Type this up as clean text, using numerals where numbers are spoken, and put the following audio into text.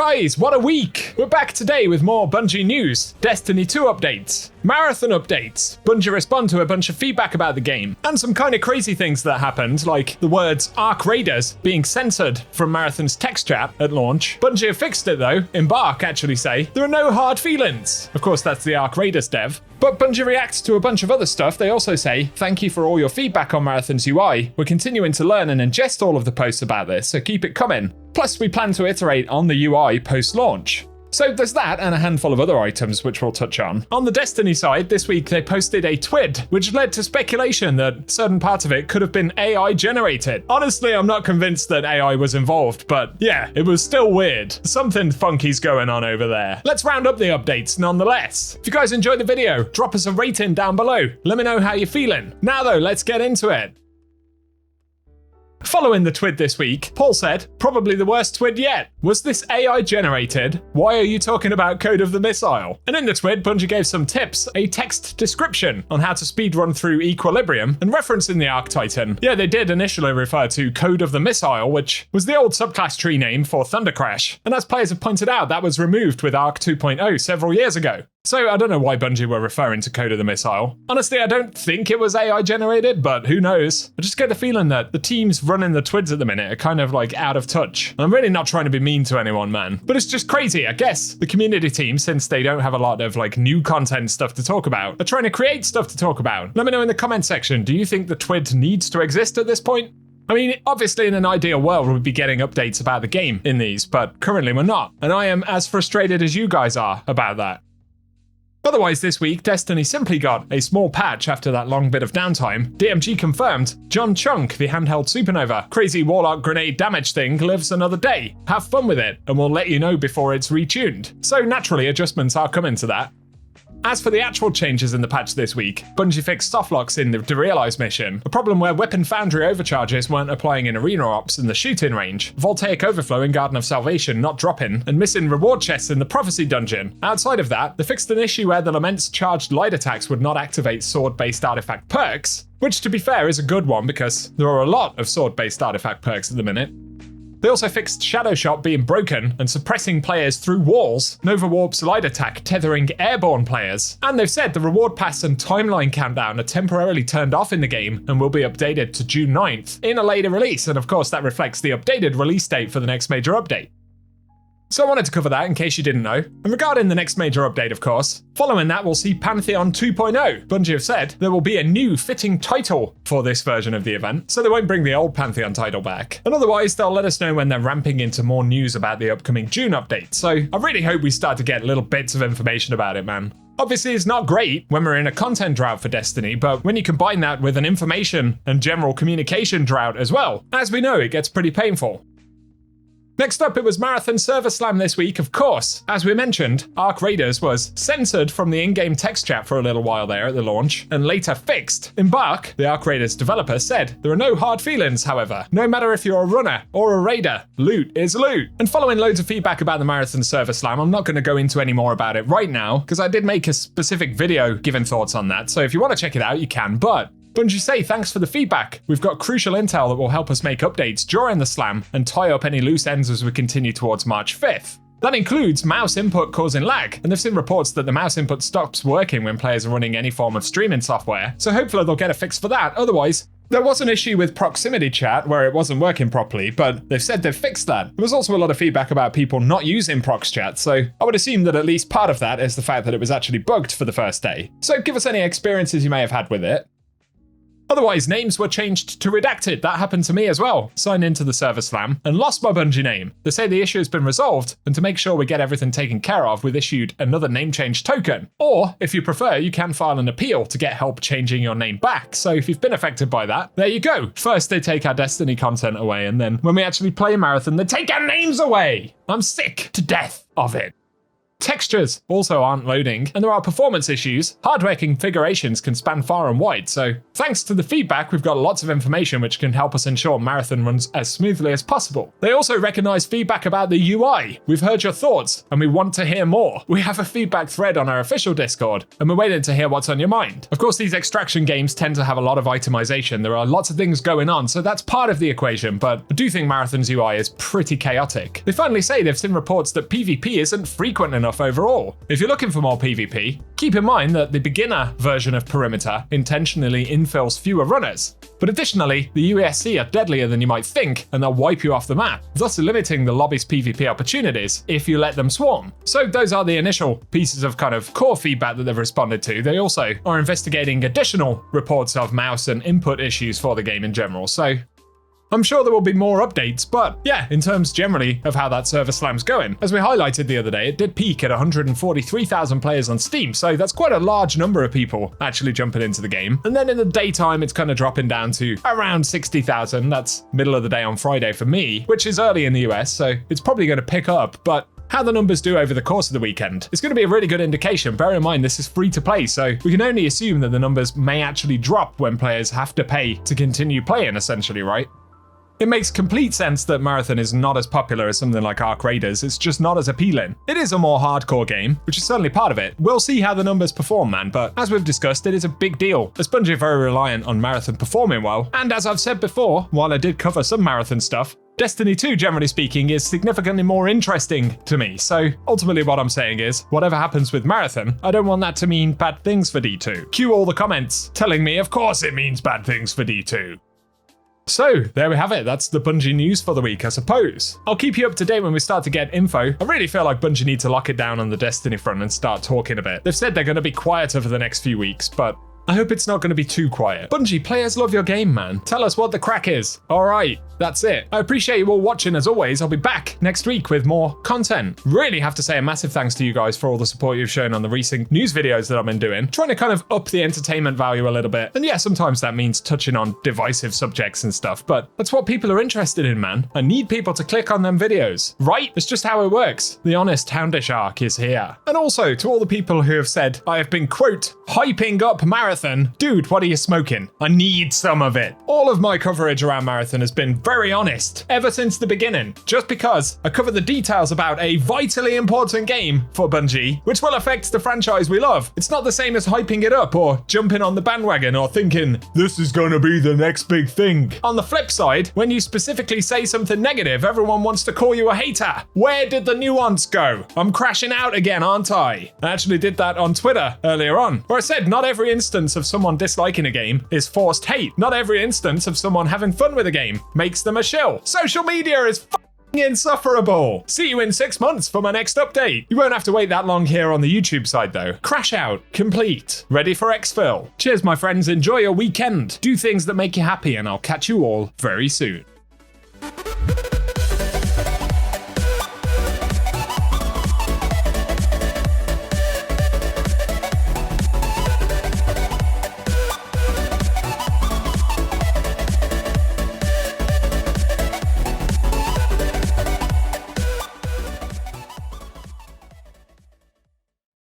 Guys, what a week! We're back today with more Bungie news, Destiny 2 updates, Marathon updates, Bungie respond to a bunch of feedback about the game, and some kind of crazy things that happened, like the words Arc Raiders being censored from Marathon's text chat at launch. Bungie have fixed it though. Embark actually say, there are no hard feelings. Of course, that's the Arc Raiders dev. But Bungie reacts to a bunch of other stuff. They also say, thank you for all your feedback on Marathon's UI. We're continuing to learn and ingest all of the posts about this, so keep it coming. Plus, we plan to iterate on the UI post-launch. So there's that and a handful of other items which we'll touch on. On the Destiny side, this week they posted a twid, which led to speculation that certain parts of it could have been AI generated. Honestly, I'm not convinced that AI was involved, but yeah, it was still weird. Something funky's going on over there. Let's round up the updates nonetheless. If you guys enjoyed the video, drop us a rating down below. Let me know how you're feeling. Now though, let's get into it. Following the twid this week, Paul said, probably the worst twid yet. Was this AI generated? Why are you talking about Code of the Missile? And in the twid, Bungie gave some tips, a text description on how to speedrun through Equilibrium, and referencing the Arc Titan. Yeah, they did initially refer to Code of the Missile, which was the old subclass tree name for Thunder Crash. And as players have pointed out, that was removed with Arc 2.0 several years ago. So I don't know why Bungie were referring to Code of the Missile. Honestly, I don't think it was AI generated, but who knows? I just get the feeling that the teams running the twids at the minute are kind of like out of touch. And I'm really not trying to be mean to anyone, man. But it's just crazy. I guess the community team, since they don't have a lot of like new content stuff to talk about, are trying to create stuff to talk about. Let me know in the comment section, do you think the twid needs to exist at this point? I mean, obviously in an ideal world we'd be getting updates about the game in these, but currently we're not. And I am as frustrated as you guys are about that. Otherwise this week, Destiny simply got a small patch after that long bit of downtime. DMG confirmed, John Chunk, the handheld supernova, crazy warlock grenade damage thing lives another day. Have fun with it, and we'll let you know before it's retuned. So naturally, adjustments are coming to that. As for the actual changes in the patch this week, Bungie fixed softlocks in the Derealize mission, a problem where Weapon Foundry overcharges weren't applying in Arena Ops in the shooting range, Voltaic Overflow in Garden of Salvation not dropping, and missing reward chests in the Prophecy dungeon. Outside of that, they fixed an issue where the Lament's charged light attacks would not activate sword-based artifact perks, which to be fair is a good one because there are a lot of sword-based artifact perks at the minute. They also fixed Shadow Shot being broken and suppressing players through walls, Nova Warp's light attack tethering airborne players, and they've said the reward pass and timeline countdown are temporarily turned off in the game and will be updated to June 9th in a later release, and of course that reflects the updated release date for the next major update. So I wanted to cover that in case you didn't know. And regarding the next major update, of course, following that we'll see Pantheon 2.0. Bungie have said there will be a new fitting title for this version of the event, so they won't bring the old Pantheon title back. And otherwise, they'll let us know when they're ramping into more news about the upcoming June update. So I really hope we start to get little bits of information about it, man. Obviously, it's not great when we're in a content drought for Destiny, but when you combine that with an information and general communication drought as well, as we know, it gets pretty painful. Next up, it was Marathon Server Slam this week, of course. As we mentioned, Arc Raiders was censored from the in-game text chat for a little while there at the launch, and later fixed. Embark, the Arc Raiders developer, said, there are no hard feelings, however. No matter if you're a runner or a raider, loot is loot. And following loads of feedback about the Marathon Server Slam, I'm not going to go into any more about it right now, because I did make a specific video giving thoughts on that, so if you want to check it out, you can, but Bungie say thanks for the feedback. We've got crucial intel that will help us make updates during the slam and tie up any loose ends as we continue towards March 5th. That includes mouse input causing lag, and they've seen reports that the mouse input stops working when players are running any form of streaming software, so hopefully they'll get a fix for that. Otherwise, there was an issue with proximity chat where it wasn't working properly, but they've said they've fixed that. There was also a lot of feedback about people not using prox chat, so I would assume that at least part of that is the fact that it was actually bugged for the first day. So give us any experiences you may have had with it. Otherwise, names were changed to redacted. That happened to me as well. Signed into the server slam and lost my Bungie name. They say the issue has been resolved, and to make sure we get everything taken care of, we've issued another name change token. Or, if you prefer, you can file an appeal to get help changing your name back. So if you've been affected by that, there you go. First they take our Destiny content away, and then when we actually play Marathon, they take our names away. I'm sick to death of it. Textures also aren't loading, and there are performance issues. Hardware configurations can span far and wide, so thanks to the feedback, we've got lots of information which can help us ensure Marathon runs as smoothly as possible. They also recognize feedback about the UI. We've heard your thoughts, and we want to hear more. We have a feedback thread on our official Discord, and we're waiting to hear what's on your mind. Of course, these extraction games tend to have a lot of itemization. There are lots of things going on, so that's part of the equation, but I do think Marathon's UI is pretty chaotic. They finally say they've seen reports that PvP isn't frequent enough overall. If you're looking for more PvP, keep in mind that the beginner version of Perimeter intentionally infills fewer runners. But additionally, the UASC are deadlier than you might think, and they'll wipe you off the map, thus limiting the lobby's PvP opportunities if you let them swarm. So those are the initial pieces of kind of core feedback that they've responded to. They also are investigating additional reports of mouse and input issues for the game in general, so I'm sure there will be more updates, but yeah, in terms generally of how that server slam's going. As we highlighted the other day, it did peak at 143,000 players on Steam, so that's quite a large number of people actually jumping into the game. And then in the daytime, it's kind of dropping down to around 60,000. That's middle of the day on Friday for me, which is early in the US, so it's probably going to pick up, but how the numbers do over the course of the weekend is going to be a really good indication. Bear in mind, this is free to play, so we can only assume that the numbers may actually drop when players have to pay to continue playing, essentially, right? It makes complete sense that Marathon is not as popular as something like Arc Raiders, it's just not as appealing. It is a more hardcore game, which is certainly part of it. We'll see how the numbers perform, man, but as we've discussed, it is a big deal, as Bungie are very reliant on Marathon performing well. And as I've said before, while I did cover some Marathon stuff, Destiny 2, generally speaking, is significantly more interesting to me. So ultimately what I'm saying is, whatever happens with Marathon, I don't want that to mean bad things for D2. Cue all the comments telling me, of course it means bad things for D2. So, there we have it. That's the Bungie news for the week, I suppose. I'll keep you up to date when we start to get info. I really feel like Bungie need to lock it down on the Destiny front and start talking a bit. They've said they're going to be quieter for the next few weeks, but I hope it's not going to be too quiet. Bungie, players love your game, man. Tell us what the crack is. All right, that's it. I appreciate you all watching as always. I'll be back next week with more content. Really have to say a massive thanks to you guys for all the support you've shown on the recent news videos that I've been doing. Trying to kind of up the entertainment value a little bit. And yeah, sometimes that means touching on divisive subjects and stuff, but that's what people are interested in, man. I need people to click on them videos, right? It's just how it works. The honest houndish arc is here. And also to all the people who have said I have been, quote, hyping up Marathon. Dude, what are you smoking? I need some of it. All of my coverage around Marathon has been very honest, ever since the beginning, just because I cover the details about a vitally important game for Bungie, which will affect the franchise we love. It's not the same as hyping it up or jumping on the bandwagon or thinking, this is gonna be the next big thing. On the flip side, when you specifically say something negative, everyone wants to call you a hater. Where did the nuance go? I'm crashing out again, aren't I? I actually did that on Twitter earlier on, where I said not every instance of someone disliking a game is forced hate. Not every instance of someone having fun with a game makes them a shill. Social media is insufferable. See you in 6 months for my next update. You won't have to wait that long here on the YouTube side though. Crashout, complete, ready for exfil. Cheers my friends, enjoy your weekend. Do things that make you happy and I'll catch you all very soon.